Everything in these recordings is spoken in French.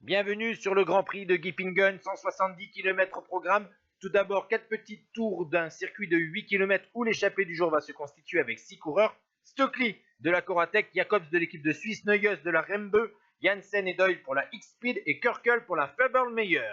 Bienvenue sur le Grand Prix de Gippingen, 170 km au programme. Tout d'abord, 4 petits tours d'un circuit de 8 km où l'échappée du jour va se constituer avec 6 coureurs. Stockley de la Coratec, Jacobs de l'équipe de Suisse, Neuhaus de la Rembe, Janssen et Doyle pour la X-Speed et Körkel pour la Faberl-Meyer.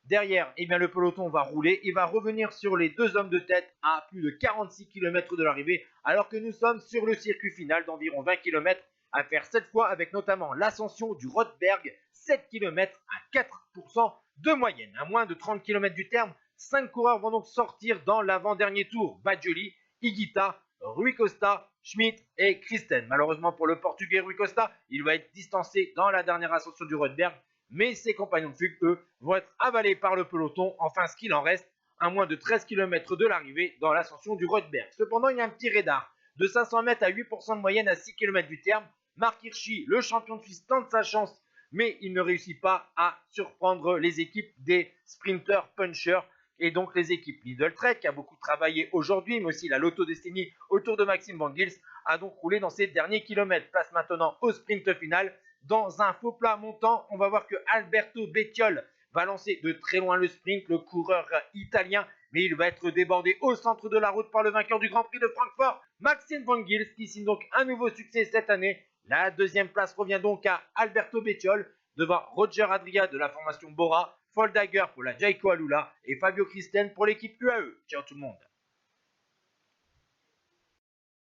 Derrière, le peloton va rouler et va revenir sur les deux hommes de tête à plus de 46 km de l'arrivée, alors que nous sommes sur le circuit final d'environ 20 km à faire cette fois avec notamment l'ascension du Rotberg, 7 km à 4% de moyenne. À moins de 30 km du terme, 5 coureurs vont donc sortir dans l'avant-dernier tour. Badjoli, Higuita, Rui Costa, Schmidt et Christen. Malheureusement pour le Portugais Rui Costa, il va être distancé dans la dernière ascension du Rotberg, mais ses compagnons de fugue, eux, vont être avalés par le peloton, enfin ce qu'il en reste, à moins de 13 km de l'arrivée dans l'ascension du Rotberg. Cependant, il y a un petit radar de 500 mètres à 8% de moyenne à 6 km du terme. Marc Hirschi, le champion de Suisse, tente sa chance, mais il ne réussit pas à surprendre les équipes des sprinters punchers et donc les équipes Lidl Trek qui a beaucoup travaillé aujourd'hui, mais aussi la Lotto Destiny autour de Maxime Van Gils a donc roulé dans ses derniers kilomètres. Place maintenant au sprint final. Dans un faux plat montant, on va voir que Alberto Bettiol va lancer de très loin le sprint, le coureur italien, mais il va être débordé au centre de la route par le vainqueur du Grand Prix de Francfort, Maxime Van Gils, qui signe donc un nouveau succès cette année. La deuxième place revient donc à Alberto Bettiol, devant Roger Adria de la formation Bora, Foldager pour la Jayco Alula et Fabio Christen pour l'équipe UAE. Ciao tout le monde.